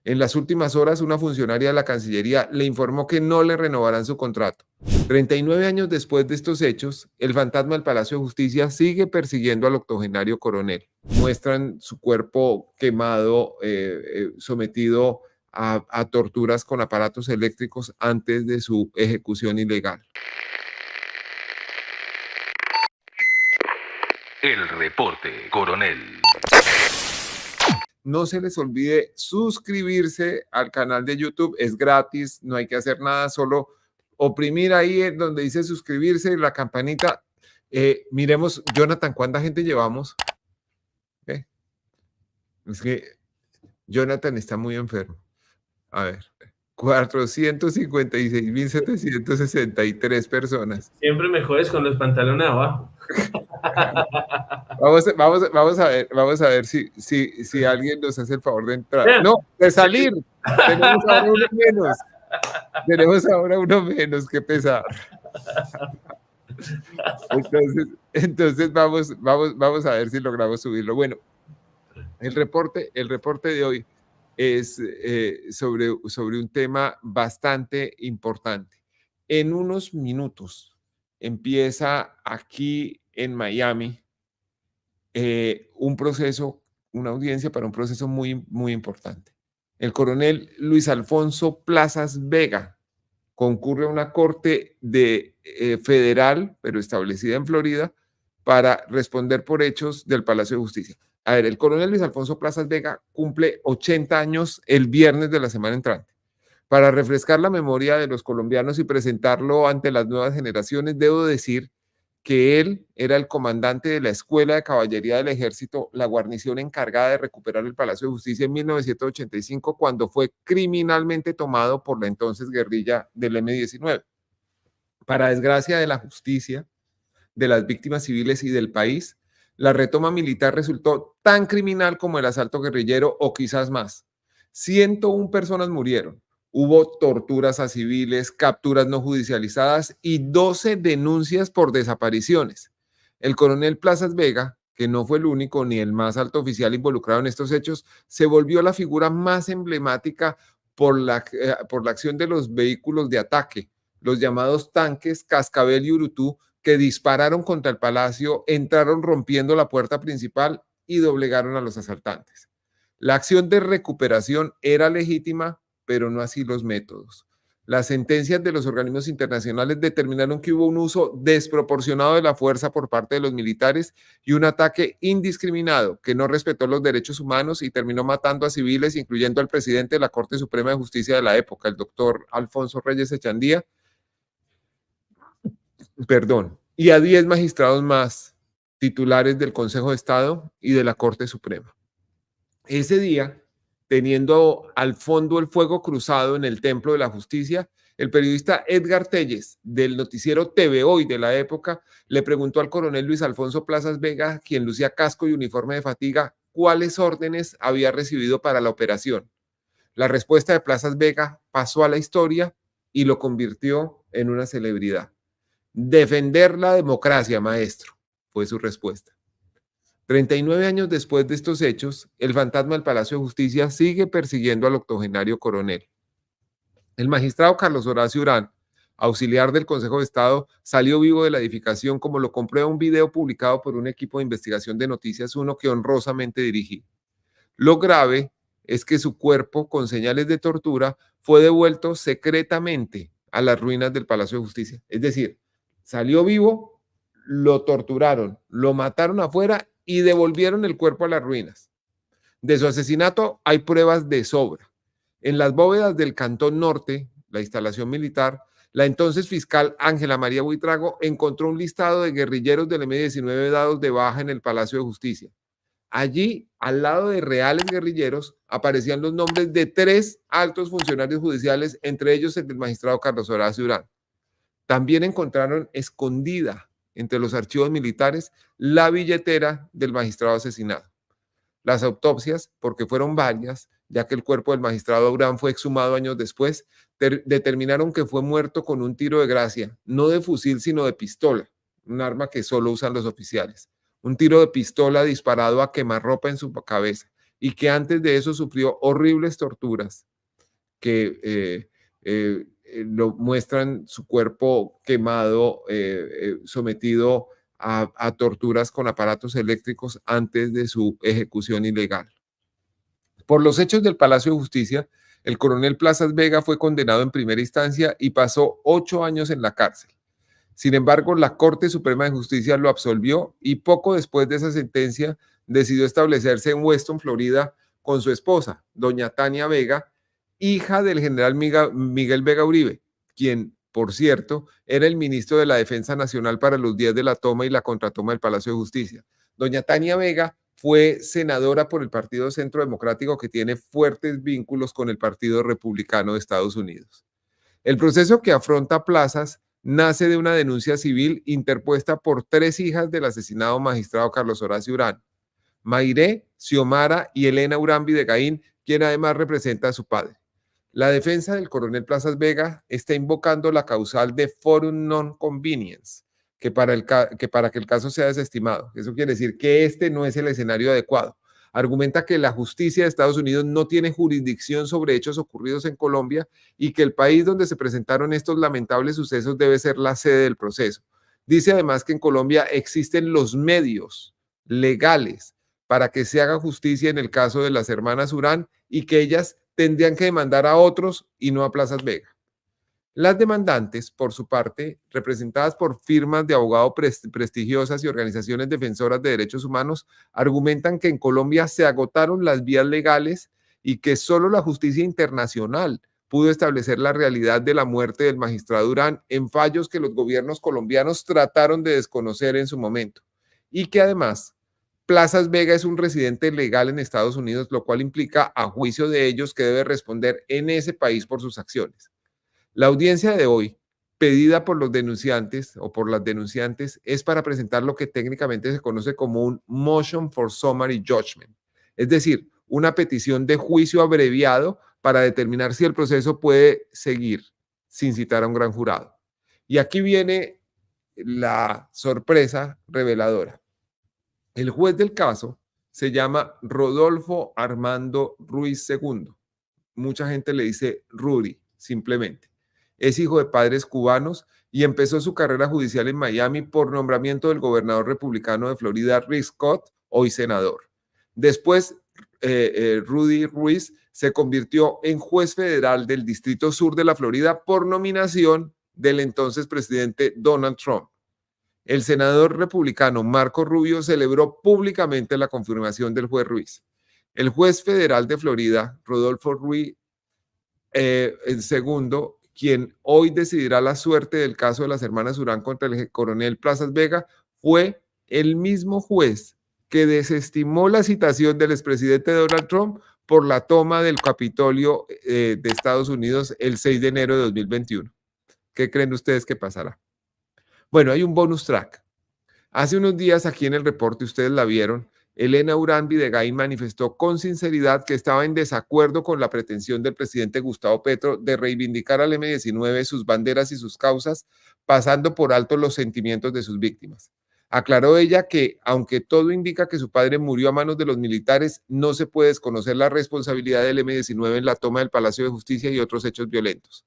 En las últimas horas, una funcionaria de la Cancillería le informó que no le renovarán su contrato. 39 años después de estos hechos, el fantasma del Palacio de Justicia sigue persiguiendo al octogenario coronel. Muestran su cuerpo quemado, sometido a torturas con aparatos eléctricos antes de su ejecución ilegal. El reporte, coronel. No se les olvide suscribirse al canal de YouTube, es gratis, no hay que hacer nada, solo oprimir ahí en donde dice suscribirse y la campanita. Miremos, Jonathan, ¿cuánta gente llevamos? Es que Jonathan está muy enfermo. A ver, 456.763 personas. Siempre me jodes con los pantalones abajo. Vamos a ver si alguien nos hace el favor de entrar. No, de salir. Tenemos ahora uno menos. Tenemos ahora uno menos, qué pesar. Entonces vamos a ver si logramos subirlo. Bueno, el reporte de hoy es sobre un tema bastante importante. En unos minutos empieza aquí en Miami un proceso, una audiencia para un proceso muy, muy importante. El coronel Luis Alfonso Plazas Vega concurre a una corte federal, pero establecida en Florida, para responder por hechos del Palacio de Justicia. A ver, el coronel Luis Alfonso Plazas Vega cumple 80 años el viernes de la semana entrante. Para refrescar la memoria de los colombianos y presentarlo ante las nuevas generaciones, debo decir que él era el comandante de la Escuela de Caballería del Ejército, la guarnición encargada de recuperar el Palacio de Justicia en 1985, cuando fue criminalmente tomado por la entonces guerrilla del M-19. Para desgracia de la justicia, de las víctimas civiles y del país, la retoma militar resultó tan criminal como el asalto guerrillero o quizás más. 101 personas murieron. Hubo torturas a civiles, capturas no judicializadas y 12 denuncias por desapariciones. El coronel Plazas Vega, que no fue el único ni el más alto oficial involucrado en estos hechos, se volvió la figura más emblemática por la acción de los vehículos de ataque, los llamados tanques Cascabel y Urutú, que dispararon contra el palacio, entraron rompiendo la puerta principal y doblegaron a los asaltantes. La acción de recuperación era legítima, pero no así los métodos. Las sentencias de los organismos internacionales determinaron que hubo un uso desproporcionado de la fuerza por parte de los militares y un ataque indiscriminado que no respetó los derechos humanos y terminó matando a civiles, incluyendo al presidente de la Corte Suprema de Justicia de la época, el doctor Alfonso Reyes Echandía, y a 10 magistrados más titulares del Consejo de Estado y de la Corte Suprema. Ese día, teniendo al fondo el fuego cruzado en el Templo de la Justicia, el periodista Edgar Telles, del noticiero TV Hoy de la época, le preguntó al coronel Luis Alfonso Plazas Vega, quien lucía casco y uniforme de fatiga, cuáles órdenes había recibido para la operación. La respuesta de Plazas Vega pasó a la historia y lo convirtió en una celebridad. Defender la democracia, maestro, fue su respuesta. 39 años después de estos hechos, el fantasma del Palacio de Justicia sigue persiguiendo al octogenario coronel. El magistrado Carlos Horacio Urán, auxiliar del Consejo de Estado, salió vivo de la edificación, como lo comprueba un video publicado por un equipo de investigación de Noticias 1 que honrosamente dirigí. Lo grave es que su cuerpo, con señales de tortura, fue devuelto secretamente a las ruinas del Palacio de Justicia. Es decir, salió vivo, lo torturaron, lo mataron afuera y devolvieron el cuerpo a las ruinas. De su asesinato hay pruebas de sobra. En las bóvedas del Cantón Norte, la instalación militar, la entonces fiscal Ángela María Buitrago encontró un listado de guerrilleros del M-19 dados de baja en el Palacio de Justicia. Allí, al lado de reales guerrilleros, aparecían los nombres de 3 altos funcionarios judiciales, entre ellos el del magistrado Carlos Horacio Urán. También encontraron escondida entre los archivos militares la billetera del magistrado asesinado. Las autopsias, porque fueron varias, ya que el cuerpo del magistrado Urán fue exhumado años después, determinaron que fue muerto con un tiro de gracia, no de fusil, sino de pistola, un arma que solo usan los oficiales. Un tiro de pistola disparado a quemarropa en su cabeza. y que antes de eso sufrió horribles torturas que lo muestran su cuerpo quemado, sometido a torturas con aparatos eléctricos antes de su ejecución ilegal. Por los hechos del Palacio de Justicia, el coronel Plazas Vega fue condenado en primera instancia y pasó 8 años en la cárcel. Sin embargo, la Corte Suprema de Justicia lo absolvió y poco después de esa sentencia decidió establecerse en Weston, Florida, con su esposa, doña Tania Vega, hija del general Miguel Vega Uribe, quien, por cierto, era el ministro de la Defensa Nacional para los días de la toma y la contratoma del Palacio de Justicia. Doña Tania Vega fue senadora por el Partido Centro Democrático, que tiene fuertes vínculos con el Partido Republicano de Estados Unidos. El proceso que afronta Plazas nace de una denuncia civil interpuesta por 3 hijas del asesinado magistrado Carlos Horacio Urán, Mayré, Xiomara y Elena Urán Videgaín, quien además representa a su padre. La defensa del coronel Plazas Vega está invocando la causal de forum non convenience, que para que el caso sea desestimado. Eso quiere decir que este no es el escenario adecuado. Argumenta que la justicia de Estados Unidos no tiene jurisdicción sobre hechos ocurridos en Colombia y que el país donde se presentaron estos lamentables sucesos debe ser la sede del proceso. Dice además que en Colombia existen los medios legales para que se haga justicia en el caso de las hermanas Urán y que ellas tendrían que demandar a otros y no a Plazas Vega. Las demandantes, por su parte, representadas por firmas de abogados prestigiosas y organizaciones defensoras de derechos humanos, argumentan que en Colombia se agotaron las vías legales y que solo la justicia internacional pudo establecer la realidad de la muerte del magistrado Urán en fallos que los gobiernos colombianos trataron de desconocer en su momento, y que además Plazas Vega es un residente legal en Estados Unidos, lo cual implica, a juicio de ellos, que debe responder en ese país por sus acciones. La audiencia de hoy, pedida por los denunciantes o por las denunciantes, es para presentar lo que técnicamente se conoce como un motion for summary judgment, es decir, una petición de juicio abreviado para determinar si el proceso puede seguir sin citar a un gran jurado. Y aquí viene la sorpresa reveladora. El juez del caso se llama Rodolfo Armando Ruiz II. Mucha gente le dice Rudy, simplemente. Es hijo de padres cubanos y empezó su carrera judicial en Miami por nombramiento del gobernador republicano de Florida, Rick Scott, hoy senador. Después, Rudy Ruiz se convirtió en juez federal del Distrito Sur de la Florida por nominación del entonces presidente Donald Trump. El senador republicano Marco Rubio celebró públicamente la confirmación del juez Ruiz. El juez federal de Florida, Rodolfo Ruiz II, quien hoy decidirá la suerte del caso de las hermanas Urán contra el coronel Plazas Vega, fue el mismo juez que desestimó la citación del expresidente Donald Trump por la toma del Capitolio de Estados Unidos el 6 de enero de 2021. ¿Qué creen ustedes que pasará? Bueno, hay un bonus track. Hace unos días aquí en el reporte, ustedes la vieron, Elena Urán Videgaín manifestó con sinceridad que estaba en desacuerdo con la pretensión del presidente Gustavo Petro de reivindicar al M-19 sus banderas y sus causas, pasando por alto los sentimientos de sus víctimas. Aclaró ella que, aunque todo indica que su padre murió a manos de los militares, no se puede desconocer la responsabilidad del M-19 en la toma del Palacio de Justicia y otros hechos violentos.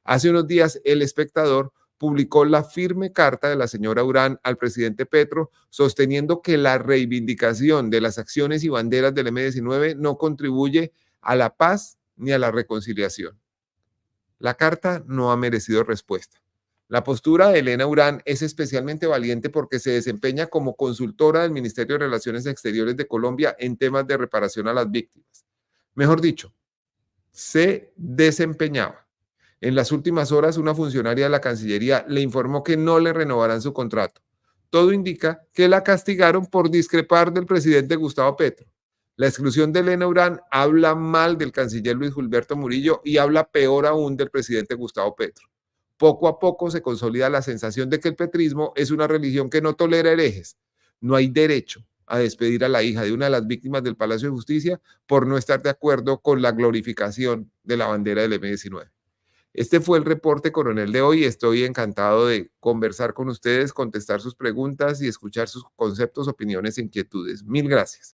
Hace unos días, El Espectador publicó la firme carta de la señora Urán al presidente Petro, sosteniendo que la reivindicación de las acciones y banderas del M-19 no contribuye a la paz ni a la reconciliación. La carta no ha merecido respuesta. La postura de Elena Urán es especialmente valiente porque se desempeña como consultora del Ministerio de Relaciones Exteriores de Colombia en temas de reparación a las víctimas. Mejor dicho, se desempeñaba. En las últimas horas, una funcionaria de la Cancillería le informó que no le renovarán su contrato. Todo indica que la castigaron por discrepar del presidente Gustavo Petro. La exclusión de Elena Urán habla mal del canciller Luis Gilberto Murillo y habla peor aún del presidente Gustavo Petro. Poco a poco se consolida la sensación de que el petrismo es una religión que no tolera herejes. No hay derecho a despedir a la hija de una de las víctimas del Palacio de Justicia por no estar de acuerdo con la glorificación de la bandera del M-19. Este fue el reporte coronel de hoy. Estoy encantado de conversar con ustedes, contestar sus preguntas y escuchar sus conceptos, opiniones e inquietudes. Mil gracias.